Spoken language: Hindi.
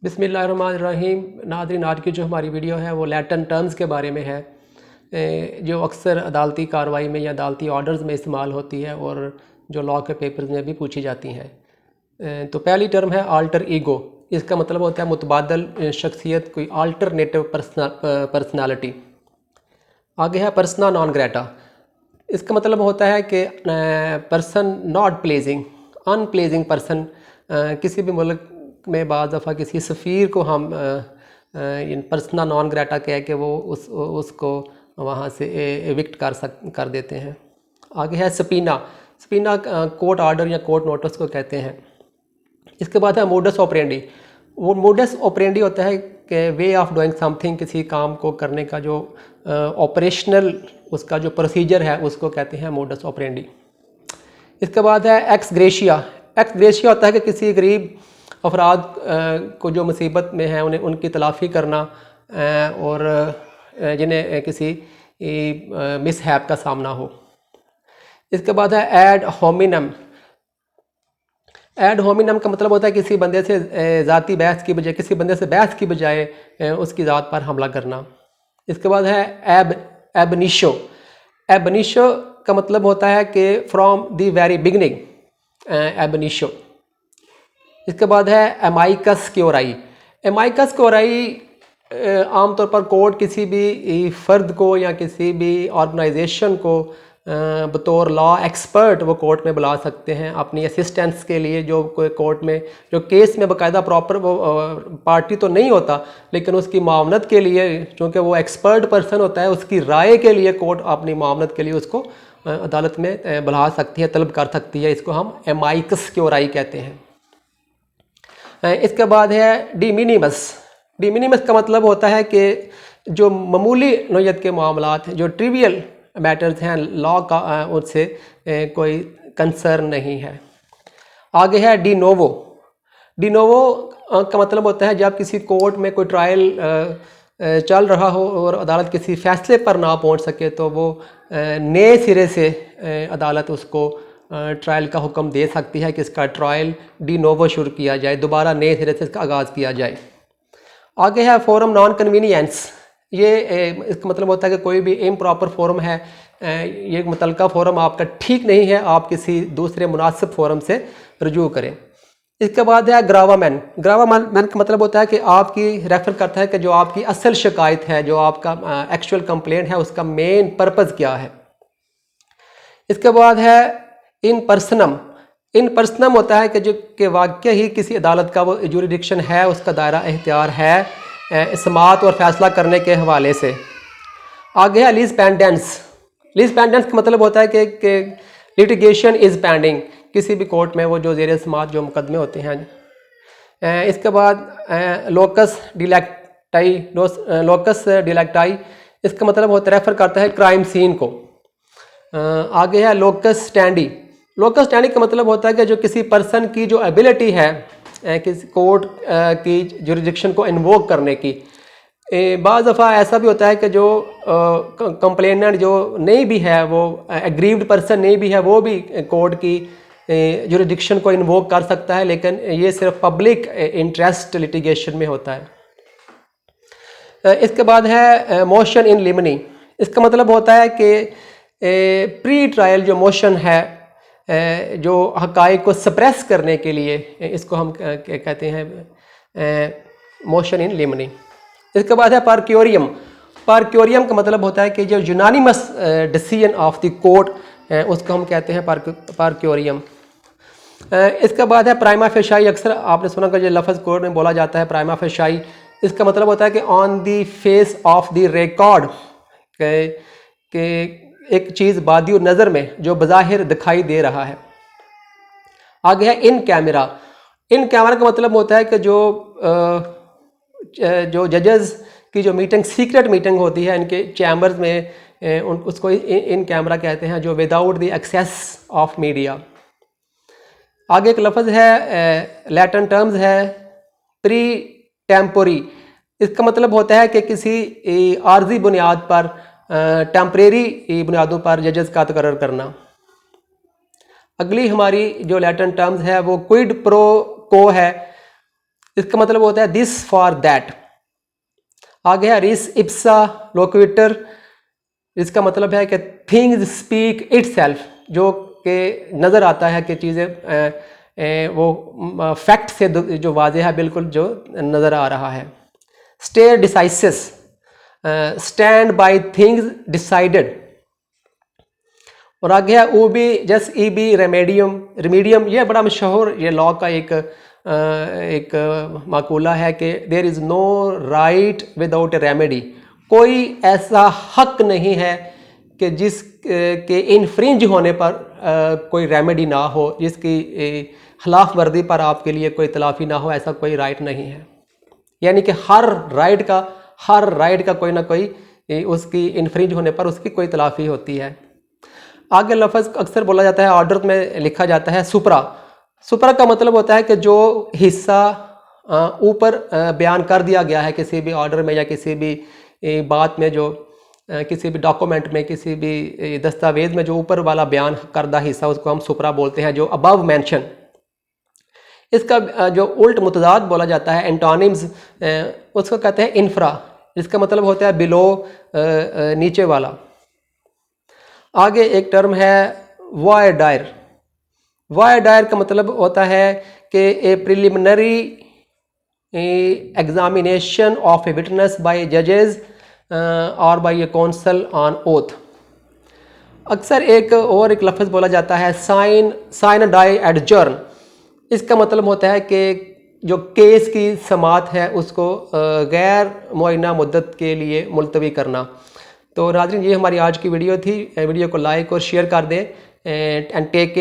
बिस्मिल्लाहिर्रहमानिर्रहीम। नाज़रीन, आज की जो हमारी वीडियो है वो लैटिन टर्म्स के बारे में है, जो अक्सर अदालती कार्रवाई में या अदालती ऑर्डर्स में इस्तेमाल होती है और जो लॉ के पेपर्स में भी पूछी जाती हैं। तो पहली टर्म है आल्टर ईगो। इसका मतलब होता है मुतबादल शख्सियत, कोई आल्टरनेटिव पर्सनालिटी। आगे है पर्सना नॉन ग्रेटा। इसका मतलब होता है कि पर्सन नॉट प्लेजिंग, अनप्लेजिंग पर्सन। किसी भी मुल्क में बाज़ दफ़ा किसी सफ़ीर को हम पर्सना नॉन ग्रेटा कह के वो उसको वहाँ से एविक्ट कर देते हैं। आगे है सपीना। सपीना कोर्ट आर्डर या कोर्ट नोटिस को कहते हैं। इसके बाद है मोडस ऑपरेंडी। वो मोडस ऑपरेंडी होता है कि वे ऑफ डूइंग समथिंग, किसी काम को करने का जो ऑपरेशनल उसका जो प्रोसीजर है उसको कहते हैं मोडस ऑपरेंडी। इसके बाद है एक्स ग्रेशिया। एक्स ग्रेशिया होता है कि किसी गरीब अफराद को जो मुसीबत में है उन्हें उनकी तलाफ़ी करना और जिन्हें किसी मिसहैप का सामना हो। इसके बाद है एड होमिनम। एड होमिनम का मतलब होता है किसी बंदे से ज़ाती बहस की बजाय, किसी बंदे से बहस की बजाय उसकी ज़ात पर हमला करना। इसके बाद है एबनिशो। एबनिशो का मतलब होता है कि फ्रॉम द वेरी बिगनिंग, एबनिशो। इसके बाद है एमाइकस क्योराई। एमाइकस क्योराई आमतौर पर कोर्ट किसी भी फ़र्द को या किसी भी ऑर्गेनाइजेशन को बतौर लॉ एक्सपर्ट वो कोर्ट में बुला सकते हैं अपनी असिस्टेंस के लिए। जो कोई कोर्ट में जो केस में बाकायदा प्रॉपर वो पार्टी तो नहीं होता, लेकिन उसकी मावनत के लिए, चूँकि वो एक्सपर्ट पर्सन होता है, उसकी राय के लिए कोर्ट अपनी मावनत के लिए उसको अदालत में बुला सकती है, तलब कर सकती है। इसको हम एमाइकस क्योराई कहते हैं। इसके बाद है डिमिनिमस। डिमिनिमस का मतलब होता है कि जो मामूली नौयत के मामलात हैं, जो ट्रिवियल मैटर्स हैं, लॉ का उससे कोई कंसर्न नहीं है। आगे है डी नोवो। डी नोवो का मतलब होता है जब किसी कोर्ट में कोई ट्रायल चल रहा हो और अदालत किसी फैसले पर ना पहुंच सके तो वो नए सिरे से अदालत उसको ट्रायल का हुक्म दे सकती है कि इसका ट्रायल डी नोवो शुरू किया जाए, दोबारा नए सिरे से इसका आगाज़ किया जाए। आगे है फोरम नॉन कन्वीनियंस। ये इसका मतलब होता है कि कोई भी इम्प्रॉपर फोरम है, ये मुतलका फोरम आपका ठीक नहीं है, आप किसी दूसरे मुनासिब फोरम से रजू करें। इसके बाद है ग्रावामैन। ग्रावामैन का मतलब होता है कि आपकी रेफर करता है कि जो आपकी असल शिकायत है, जो आपका एक्चुअल कंप्लेंट है, उसका मेन पर्पज़ क्या है। इसके बाद है इन पर्सनम। इन पर्सनम होता है कि जो कि वाक़ई ही किसी अदालत का वो जुरिडिक्शन है, उसका दायरा इख्तियार है समाअत और फैसला करने के हवाले से। आगे है लीज पेंडेंस। लीज पेंडेंस का मतलब होता है कि लिटिगेशन इज़ पेंडिंग, किसी भी कोर्ट में वो जो ज़ेर समाअत जो मुकदमे होते हैं। इसके बाद लोकस डिलेक्टाई। लोकस डिलेक्टाई इसका मतलब होता है, रेफर करता है क्राइम सीन को। आगे है लोकस स्टैंडी। लोकस स्टैंडी का मतलब होता है कि जो किसी पर्सन की जो एबिलिटी है किसी कोर्ट की जुरिडिक्शन को इन्वोक करने की। बाज़ दफ़ा ऐसा भी होता है कि जो कंप्लेनेंट जो नहीं भी है, वो एग्रीव्ड पर्सन नहीं भी है, वो भी कोर्ट की जुरिडिक्शन को इन्वोक कर सकता है, लेकिन ये सिर्फ पब्लिक इंटरेस्ट लिटिगेशन में होता है। इसके बाद है मोशन इन लिमनी। इसका मतलब होता है कि प्री ट्रायल जो मोशन है, जो हक़ाइक़ को सप्रेस करने के लिए, इसको हम कहते हैं मोशन इन लिमनी। इसके बाद है पार्क्योरियम। पार्क्योरियम का मतलब होता है कि जो unanimous decision of the court, उसको हम कहते हैं पार्क्योरियम। इसके बाद है प्राइमा फेशाई। अक्सर आपने सुना कि जो लफ्ज़ कोर्ट में बोला जाता है प्राइमा फेशाई, इसका मतलब होता है कि on the face of the record, के एक चीज़ बादी नज़र में जो बज़ाहिर दिखाई दे रहा है। आगे है इन कैमरा। इन कैमरा का मतलब होता है कि जो जजेस की जो मीटिंग, सीक्रेट मीटिंग होती है इनके चैम्बर्स में, उसको इन कैमरा कहते हैं, जो without the access of media. आगे एक लफ्ज़ है लैटिन टर्म्स है प्री टेम्पोरी। इसका मतलब होता है कि किसी आर्जी बुनियाद पर, टेम्परेरी बुनियादों पर जजेस का तकर्रर करना। अगली हमारी जो लैटिन टर्म्स है वो क्विड प्रो को है। इसका मतलब होता है दिस फॉर दैट। आगे है रिस इप्सा लोक्विटर, इसका मतलब है कि थिंग्स स्पीक इटसेल्फ, जो कि नज़र आता है कि चीज़ें वो फैक्ट से जो वाज़ेह है बिल्कुल जो नज़र आ रहा है। स्टेयर डिसाइसिस, स्टैंड बाय थिंग्स डिसाइडेड। और आगे है ऊबी जस ई बी रेमेडियम, रेमीडियम ये बड़ा मशहूर ये लॉ का एक माकूला है कि there is no right without a remedy, कोई ऐसा हक नहीं है कि जिस के इन्फ्रिंज होने पर कोई रेमेडी ना हो, जिसकी खिलाफ वर्दी पर आपके लिए कोई तलाफ़ी ना हो, ऐसा कोई राइट नहीं है। यानी कि हर राइट का कोई ना कोई उसकी इन्फ्रिंज होने पर उसकी कोई तलाफ़ी होती है। आगे लफ्ज़ अक्सर बोला जाता है, ऑर्डर में लिखा जाता है सुपरा। सुपरा का मतलब होता है कि जो हिस्सा ऊपर बयान कर दिया गया है किसी भी ऑर्डर में या किसी भी बात में, जो किसी भी डॉक्यूमेंट में, किसी भी दस्तावेज में जो ऊपर वाला बयान करदा हिस्सा, उसको हम सुपरा बोलते हैं, जो अबव मेंशन। इसका जो उल्ट मुतजाद बोला जाता है एंटोनिम्स, उसको कहते हैं इन्फ्रा, जिसका मतलब होता है बिलो, नीचे वाला। आगे एक टर्म है वॉय डायर। वॉय डायर का मतलब होता है कि a preliminary examination of a witness by जजेस और by a counsel on oath. अक्सर एक लफ्ज़ बोला जाता है साइन डाई एडजर्न। इसका मतलब होता है कि जो केस की समाअत है उसको गैर मुअय्यना मुद्दत के लिए मुलतवी करना। तो नाज़रीन, ये हमारी आज की वीडियो थी। वीडियो को लाइक और शेयर कर दें एंड टेक केयर।